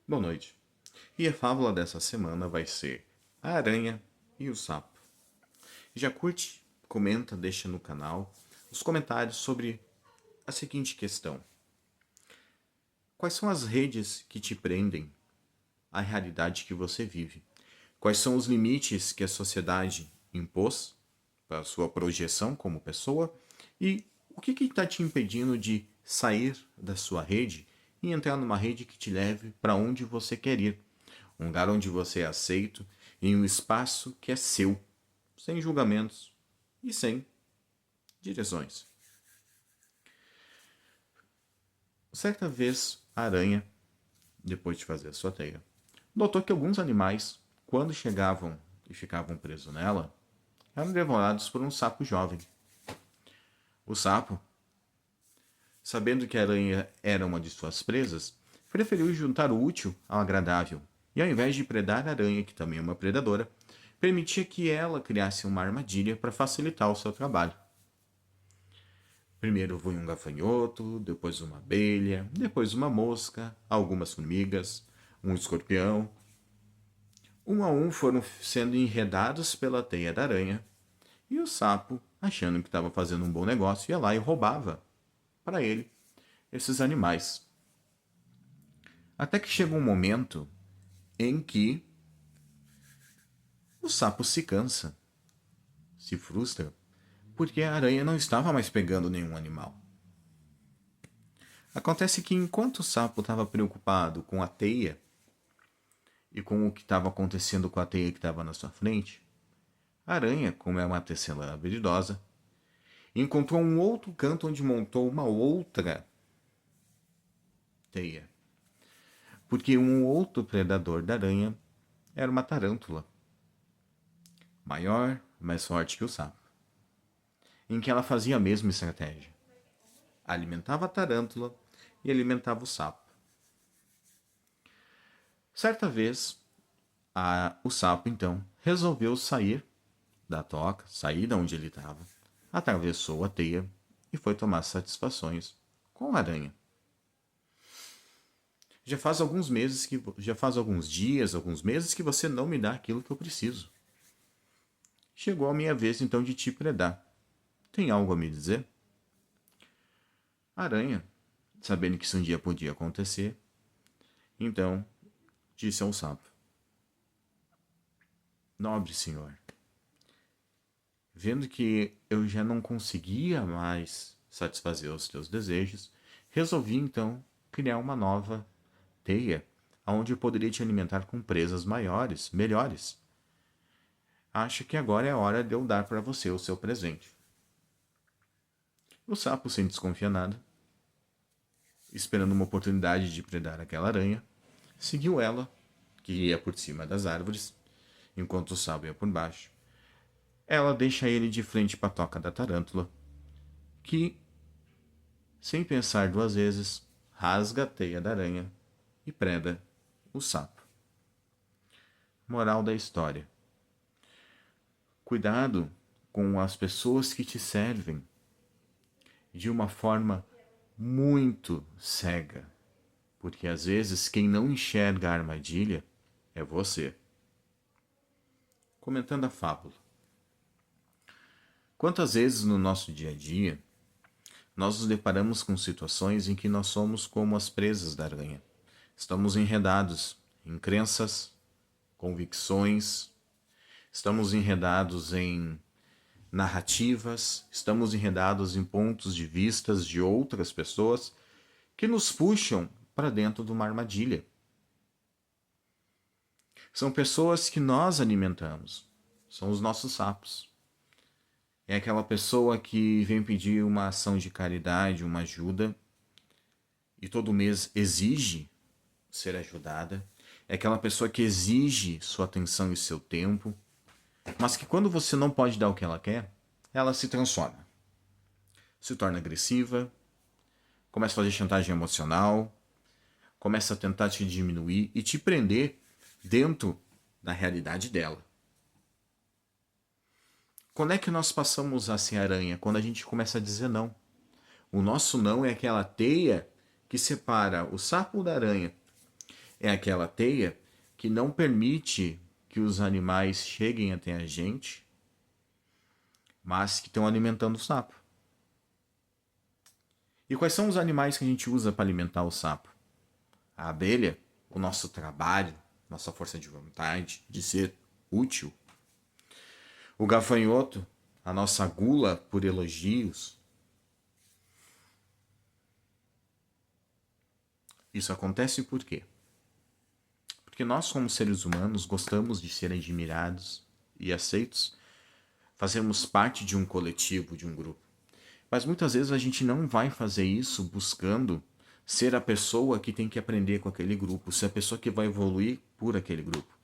Boa noite. E a fábula dessa semana vai ser A Aranha e o Sapo. Já curte, comenta, deixa no canal os comentários sobre a seguinte questão: quais são as redes que te prendem à realidade que você vive? Quais são os limites que a sociedade impôs para a sua projeção como pessoa? E o que está te impedindo de sair da sua rede e entrar numa rede que te leve para onde você quer ir? Um lugar onde você é aceito, em um espaço que é seu, sem julgamentos e sem direções. Certa vez, a aranha, depois de fazer a sua teia, notou que alguns animais, quando chegavam e ficavam presos nela, eram devorados por um sapo jovem. O sapo, sabendo que a aranha era uma de suas presas, preferiu juntar o útil ao agradável e, ao invés de predar a aranha, que também é uma predadora, permitia que ela criasse uma armadilha para facilitar o seu trabalho. Primeiro foi um gafanhoto, depois uma abelha, depois uma mosca, algumas formigas, um escorpião. Um a um foram sendo enredados pela teia da aranha, e o sapo, achando que estava fazendo um bom negócio, ia lá e roubava para ele esses animais. Até que chega um momento em que o sapo se cansa, se frustra, porque a aranha não estava mais pegando nenhum animal. Acontece que enquanto o sapo estava preocupado com a teia e com o que estava acontecendo com a teia que estava na sua frente, a aranha, como é uma tecelã habilidosa, encontrou um outro canto onde montou uma outra teia. Porque um outro predador da aranha era uma tarântula, maior, mais forte que o sapo, em que ela fazia a mesma estratégia. Alimentava a tarântula e alimentava o sapo. Certa vez, o sapo, então, resolveu sair da toca, sair de onde ele estava, atravessou a teia e foi tomar satisfações com a aranha. Já faz alguns dias, alguns meses que você não me dá aquilo que eu preciso. Chegou a minha vez então de te predar. Tem algo a me dizer? A aranha, sabendo que isso um dia podia acontecer, então disse ao sapo: Nobre senhor, vendo que eu já não conseguia mais satisfazer os teus desejos, resolvi então criar uma nova teia, onde eu poderia te alimentar com presas maiores, melhores. Acho que agora é a hora de eu dar para você o seu presente. O sapo, sem desconfiar nada, esperando uma oportunidade de predar aquela aranha, seguiu ela, que ia por cima das árvores, enquanto o sapo ia por baixo. Ela deixa ele de frente para a toca da tarântula, que, sem pensar duas vezes, rasga a teia da aranha e preda o sapo. Moral da história: cuidado com as pessoas que te servem de uma forma muito cega, porque às vezes quem não enxerga a armadilha é você. Comentando a fábula: quantas vezes no nosso dia a dia nós nos deparamos com situações em que nós somos como as presas da aranha. Estamos enredados em crenças, convicções, estamos enredados em narrativas, estamos enredados em pontos de vistas de outras pessoas que nos puxam para dentro de uma armadilha. São pessoas que nós alimentamos, são os nossos sapos. É aquela pessoa que vem pedir uma ação de caridade, uma ajuda, e todo mês exige ser ajudada. É aquela pessoa que exige sua atenção e seu tempo, mas que quando você não pode dar o que ela quer, ela se transforma. Se torna agressiva, começa a fazer chantagem emocional, começa a tentar te diminuir e te prender dentro da realidade dela. Quando é que nós passamos a ser aranha? Quando a gente começa a dizer não. O nosso não é aquela teia que separa o sapo da aranha. é aquela teia que não permite que os animais cheguem até a gente, mas que estão alimentando o sapo. E quais são os animais que a gente usa para alimentar o sapo? A abelha, o nosso trabalho, nossa força de vontade, de ser útil. O gafanhoto, a nossa gula por elogios. Isso acontece por quê? Porque nós, como seres humanos, gostamos de ser admirados e aceitos, fazermos parte de um coletivo, de um grupo. Mas muitas vezes a gente não vai fazer isso buscando ser a pessoa que tem que aprender com aquele grupo, ser a pessoa que vai evoluir por aquele grupo.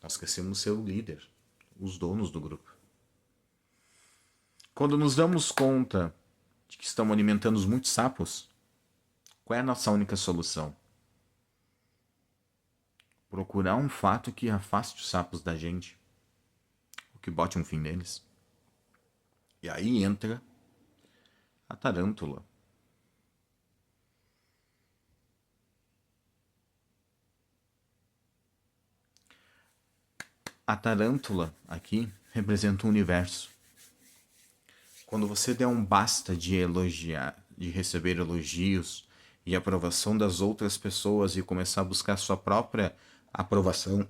Nós queremos ser o líder, os donos do grupo. Quando nos damos conta de que estamos alimentando muitos sapos, qual é a nossa única solução? Procurar um fato que afaste os sapos da gente, ou que bote um fim neles. E aí entra a tarântula. A tarântula aqui representa o universo. Quando você der um basta de elogiar, de receber elogios e aprovação das outras pessoas e começar a buscar sua própria aprovação,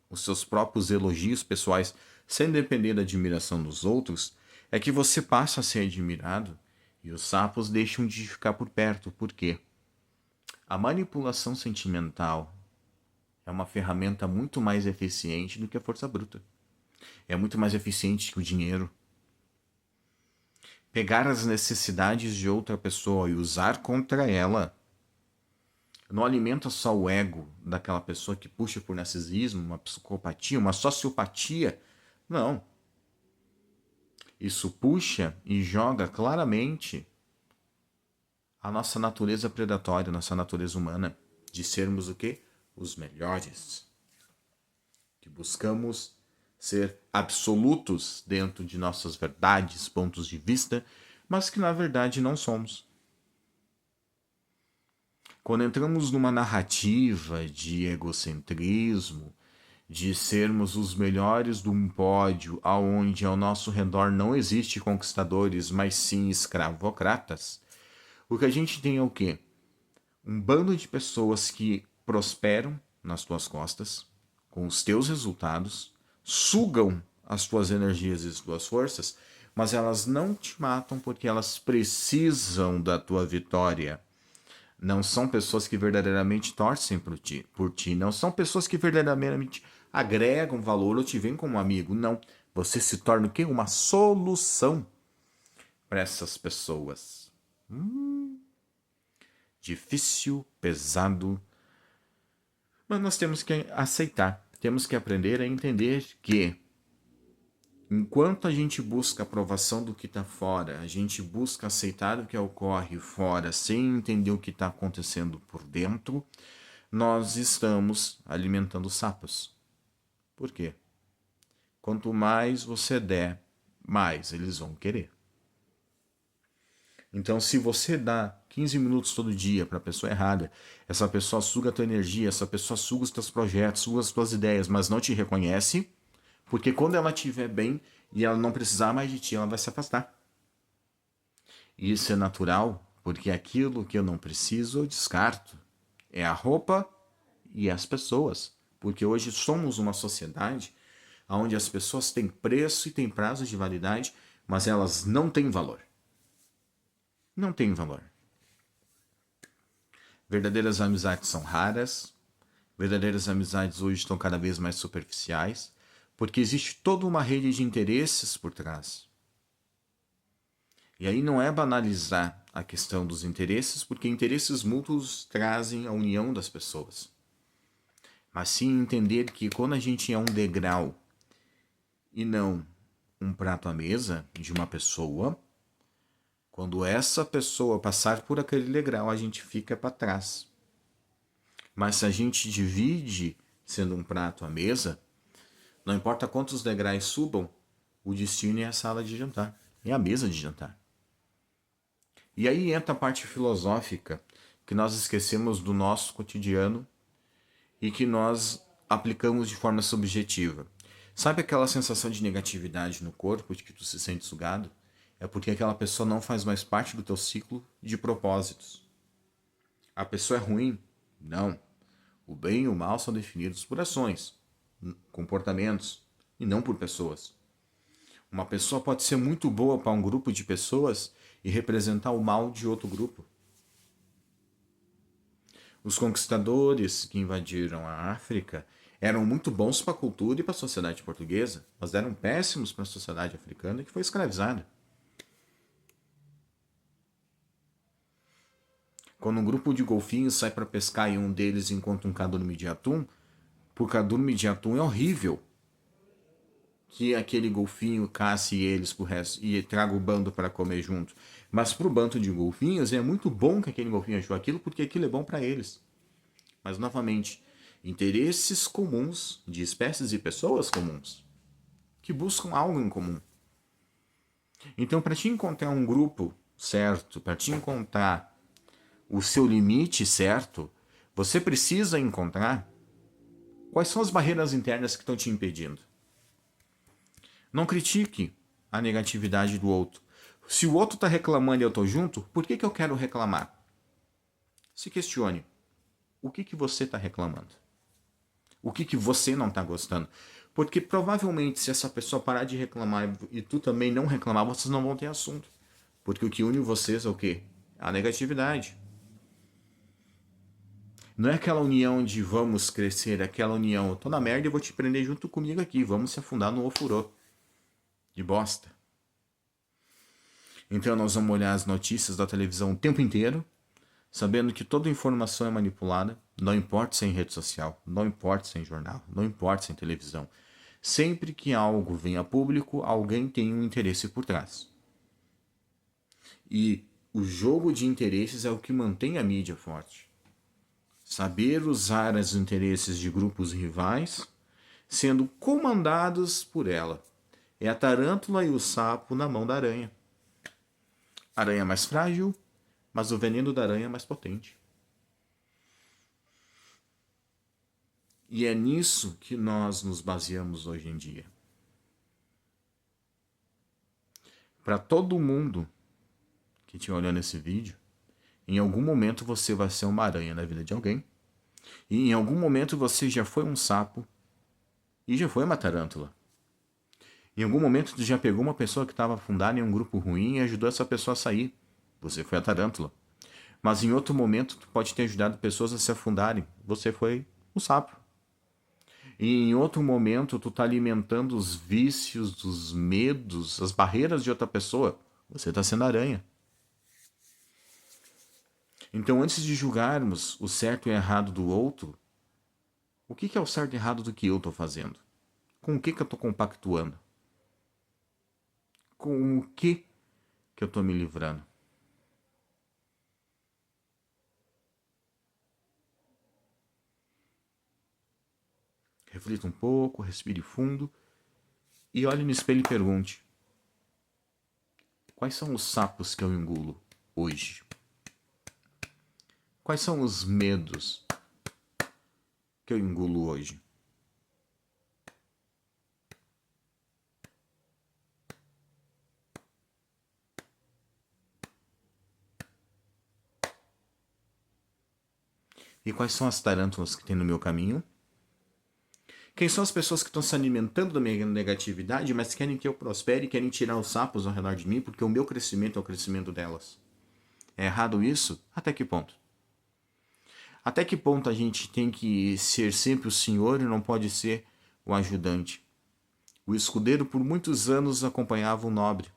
os seus próprios elogios pessoais, sem depender da admiração dos outros, é que você passa a ser admirado e os sapos deixam de ficar por perto. Por quê? A manipulação sentimental é uma ferramenta muito mais eficiente do que a força bruta. É muito mais eficiente que o dinheiro. Pegar as necessidades de outra pessoa e usar contra ela não alimenta só o ego daquela pessoa que puxa por narcisismo, uma psicopatia, uma sociopatia. Não. Isso puxa e joga claramente a nossa natureza predatória, a nossa natureza humana, de sermos o quê? Os melhores. Que buscamos ser absolutos dentro de nossas verdades, pontos de vista, mas que na verdade não somos. Quando entramos numa narrativa de egocentrismo, de sermos os melhores de um pódio aonde ao nosso redor não existe conquistadores, mas sim escravocratas, o que a gente tem é o quê? Um bando de pessoas que prosperam nas tuas costas, com os teus resultados, sugam as tuas energias e as tuas forças, mas elas não te matam porque elas precisam da tua vitória. Não são pessoas que verdadeiramente torcem por ti. Não são pessoas que verdadeiramente agregam valor ou te veem como amigo. Não. Você se torna o quê? Uma solução para essas pessoas. Difícil, pesado. Mas nós temos que aceitar. Temos que aprender a entender que enquanto a gente busca a aprovação do que está fora, a gente busca aceitar o que ocorre fora sem entender o que está acontecendo por dentro, nós estamos alimentando sapos. Por quê? Quanto mais você der, mais eles vão querer. Então, se você dá 15 minutos todo dia para a pessoa errada, essa pessoa suga a tua energia, essa pessoa suga os teus projetos, suga as tuas ideias, mas não te reconhece, porque quando ela estiver bem e ela não precisar mais de ti, ela vai se afastar. E isso é natural, porque aquilo que eu não preciso, eu descarto. É a roupa e as pessoas. Porque hoje somos uma sociedade onde as pessoas têm preço e têm prazo de validade, mas elas não têm valor. Não têm valor. Verdadeiras amizades são raras. Verdadeiras amizades hoje estão cada vez mais superficiais, porque existe toda uma rede de interesses por trás. E aí não é banalizar a questão dos interesses, porque interesses mútuos trazem a união das pessoas. Mas sim entender que quando a gente é um degrau e não um prato à mesa de uma pessoa, quando essa pessoa passar por aquele degrau, a gente fica para trás. Mas se a gente divide sendo um prato à mesa, não importa quantos degraus subam, o destino é a sala de jantar, é a mesa de jantar. E aí entra a parte filosófica, que nós esquecemos do nosso cotidiano e que nós aplicamos de forma subjetiva. Sabe aquela sensação de negatividade no corpo, de que tu se sente sugado? É porque aquela pessoa não faz mais parte do teu ciclo de propósitos. A pessoa é ruim? Não. O bem e o mal são definidos por ações, comportamentos, e não por pessoas. Uma pessoa pode ser muito boa para um grupo de pessoas e representar o mal de outro grupo. Os conquistadores que invadiram a África eram muito bons para a cultura e para a sociedade portuguesa, mas eram péssimos para a sociedade africana que foi escravizada. Quando um grupo de golfinhos sai para pescar e um deles encontra um cardume de atum, por cardume de atum é horrível que aquele golfinho casse eles pro resto e traga o bando para comer junto. Mas pro bando de golfinhos é muito bom que aquele golfinho achou aquilo porque aquilo é bom para eles. Mas novamente, interesses comuns de espécies e pessoas comuns que buscam algo em comum. Então, para te encontrar um grupo certo, para te encontrar o seu limite certo, você precisa encontrar quais são as barreiras internas que estão te impedindo. Não critique a negatividade do outro. Se o outro está reclamando e eu estou junto, por que eu quero reclamar? Se questione. O que você está reclamando? O que você não está gostando? Porque provavelmente se essa pessoa parar de reclamar e tu também não reclamar, vocês não vão ter assunto. Porque o que une vocês é o quê? A negatividade. Não é aquela união de vamos crescer, é aquela união, eu tô na merda e vou te prender junto comigo aqui, vamos se afundar no ofurô de bosta. Então nós vamos olhar as notícias da televisão o tempo inteiro, sabendo que toda informação é manipulada, não importa se é em rede social, não importa se é em jornal, não importa se é em televisão. Sempre que algo vem a público, alguém tem um interesse por trás. E o jogo de interesses é o que mantém a mídia forte. Saber usar os interesses de grupos rivais, sendo comandados por ela. É a tarântula e o sapo na mão da aranha. A aranha é mais frágil, mas o veneno da aranha é mais potente. E é nisso que nós nos baseamos hoje em dia. Para todo mundo que estiver olhando esse vídeo, em algum momento você vai ser uma aranha na vida de alguém. E em algum momento você já foi um sapo e já foi uma tarântula. Em algum momento tu já pegou uma pessoa que estava afundada em um grupo ruim e ajudou essa pessoa a sair. Você foi a tarântula. Mas em outro momento tu pode ter ajudado pessoas a se afundarem. Você foi o sapo. E em outro momento tu está alimentando os vícios, os medos, as barreiras de outra pessoa. Você está sendo aranha. Então, antes de julgarmos o certo e o errado do outro, o que é o certo e errado do que eu estou fazendo? Com o que eu estou compactuando? Com o que eu estou me livrando? Reflita um pouco, respire fundo e olhe no espelho e pergunte: quais são os sapos que eu engulo hoje? Quais são os medos que eu engulo hoje? E quais são as tarântulas que tem no meu caminho? Quem são as pessoas que estão se alimentando da minha negatividade, mas querem que eu prospere e querem tirar os sapos ao redor de mim porque o meu crescimento é o crescimento delas? É errado isso? Até que ponto? Até que ponto a gente tem que ser sempre o senhor e não pode ser o ajudante? O escudeiro por muitos anos acompanhava o nobre.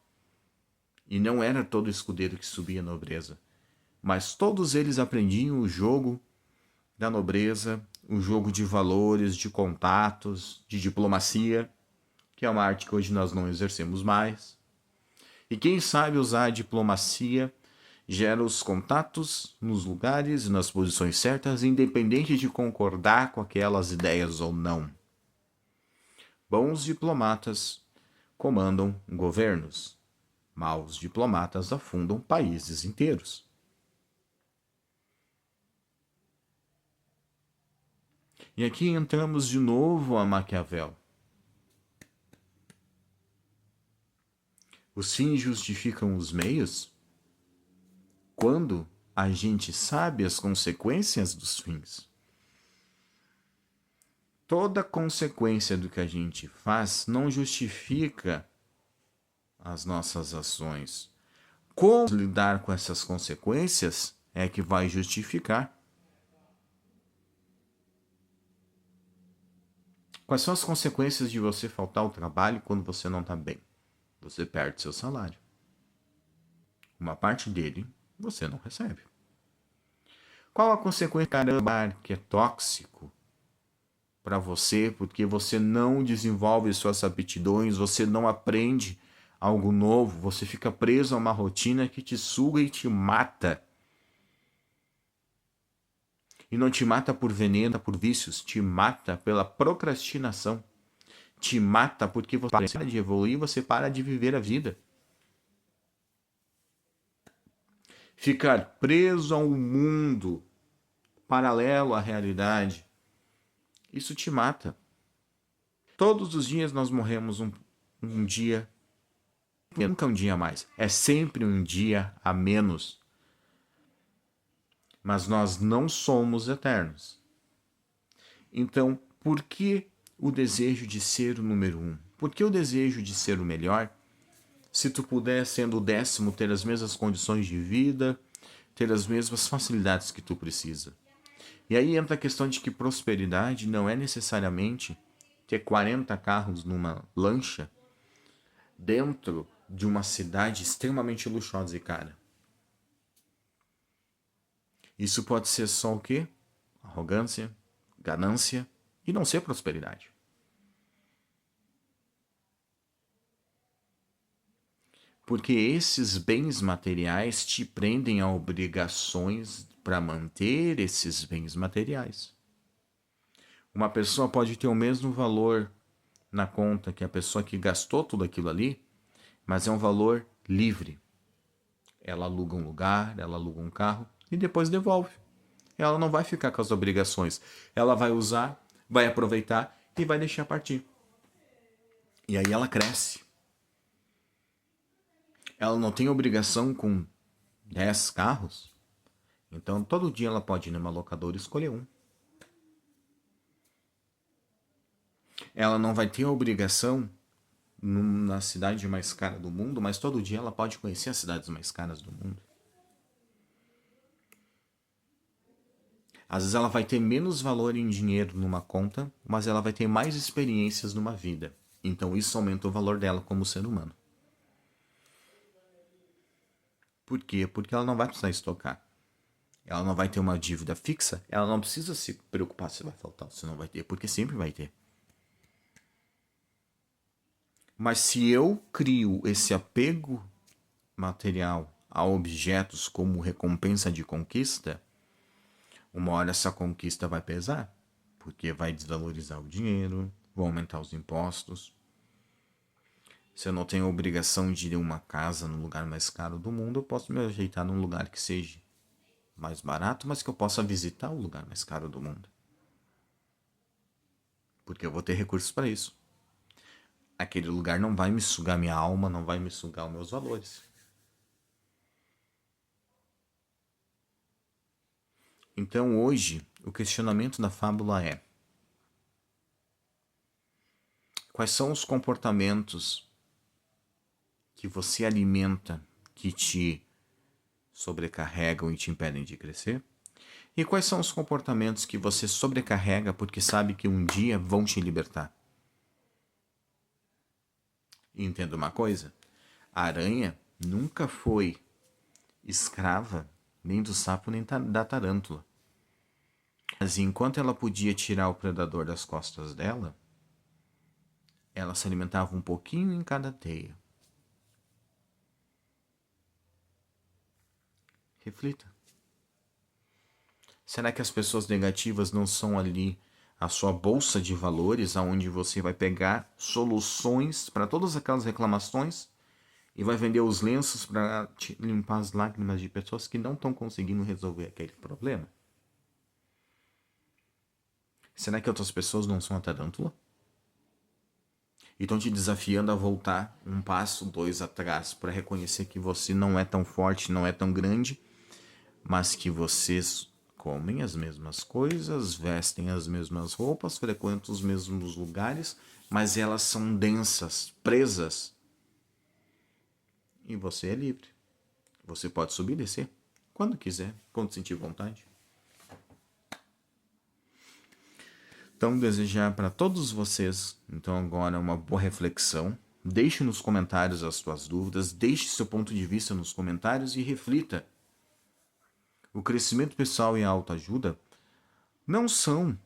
E não era todo escudeiro que subia a nobreza. Mas todos eles aprendiam o jogo da nobreza, o jogo de valores, de contatos, de diplomacia, que é uma arte que hoje nós não exercemos mais. E quem sabe usar a diplomacia gera os contatos nos lugares e nas posições certas, independente de concordar com aquelas ideias ou não. Bons diplomatas comandam governos. Maus diplomatas afundam países inteiros. E aqui entramos de novo a Maquiavel. Os fins justificam os meios quando a gente sabe as consequências dos fins. Toda consequência do que a gente faz não justifica as nossas ações. Como lidar com essas consequências é que vai justificar. Quais são as consequências de você faltar ao trabalho quando você não está bem? Você perde seu salário. Uma parte dele você não recebe. Qual a consequência, caramba, que é tóxico para você, porque você não desenvolve suas aptidões, você não aprende algo novo, você fica preso a uma rotina que te suga e te mata. E não te mata por veneno, por vícios, te mata pela procrastinação. Te mata porque você para de evoluir, você para de viver a vida. Ficar preso a um mundo paralelo à realidade, isso te mata. Todos os dias nós morremos um dia, nunca um dia a mais, é sempre um dia a menos. Mas nós não somos eternos. Então, por que o desejo de ser o número 1? Por que o desejo de ser o melhor? Se tu puder, sendo o 10º, ter as mesmas condições de vida, ter as mesmas facilidades que tu precisa. E aí entra a questão de que prosperidade não é necessariamente ter 40 carros numa lancha dentro de uma cidade extremamente luxuosa e cara. Isso pode ser só o quê? Arrogância, ganância e não ser prosperidade. Porque esses bens materiais te prendem a obrigações para manter esses bens materiais. Uma pessoa pode ter o mesmo valor na conta que a pessoa que gastou tudo aquilo ali, mas é um valor livre. Ela aluga um lugar, ela aluga um carro e depois devolve. Ela não vai ficar com as obrigações. Ela vai usar, vai aproveitar e vai deixar partir. E aí ela cresce. Ela não tem obrigação com 10 carros. Então todo dia ela pode ir numa locadora e escolher um. Ela não vai ter a obrigação na cidade mais cara do mundo, mas todo dia ela pode conhecer as cidades mais caras do mundo. Às vezes ela vai ter menos valor em dinheiro numa conta, mas ela vai ter mais experiências numa vida. Então isso aumenta o valor dela como ser humano. Por quê? Porque ela não vai precisar estocar. Ela não vai ter uma dívida fixa, ela não precisa se preocupar se vai faltar ou se não vai ter, porque sempre vai ter. Mas se eu crio esse apego material a objetos como recompensa de conquista, uma hora essa conquista vai pesar, porque vai desvalorizar o dinheiro, vão aumentar os impostos. Se eu não tenho a obrigação de ir a uma casa no lugar mais caro do mundo, eu posso me ajeitar num lugar que seja mais barato, mas que eu possa visitar o lugar mais caro do mundo. Porque eu vou ter recursos para isso. Aquele lugar não vai me sugar minha alma, não vai me sugar os meus valores. Então hoje, o questionamento da fábula é: quais são os comportamentos que você alimenta que te sobrecarregam e te impedem de crescer? E quais são os comportamentos que você sobrecarrega porque sabe que um dia vão te libertar? E entenda uma coisa: a aranha nunca foi escrava nem do sapo nem da tarântula. Mas enquanto ela podia tirar o predador das costas dela, ela se alimentava um pouquinho em cada teia. Reflita. Será que as pessoas negativas não são ali a sua bolsa de valores, aonde você vai pegar soluções para todas aquelas reclamações e vai vender os lenços para limpar as lágrimas de pessoas que não estão conseguindo resolver aquele problema? Será que outras pessoas não são a tarântula? E estão te desafiando a voltar um passo, dois atrás, para reconhecer que você não é tão forte, não é tão grande, mas que vocês comem as mesmas coisas, vestem as mesmas roupas, frequentam os mesmos lugares, mas elas são densas, presas. E você é livre. Você pode subir e descer quando quiser, quando sentir vontade. Então, desejar para todos vocês, então agora uma boa reflexão. Deixe nos comentários as suas dúvidas, deixe seu ponto de vista nos comentários e reflita. O crescimento pessoal e a autoajuda não são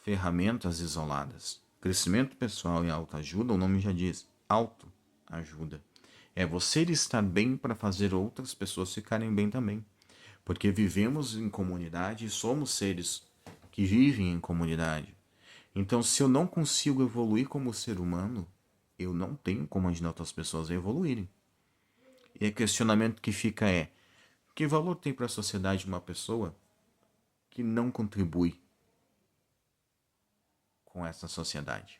ferramentas isoladas. Crescimento pessoal e autoajuda, o nome já diz, autoajuda. É você estar bem para fazer outras pessoas ficarem bem também. Porque vivemos em comunidade e somos seres que vivem em comunidade. Então, se eu não consigo evoluir como ser humano, eu não tenho como ajudar outras pessoas a evoluírem. E o questionamento que fica é: que valor tem para a sociedade uma pessoa que não contribui com essa sociedade?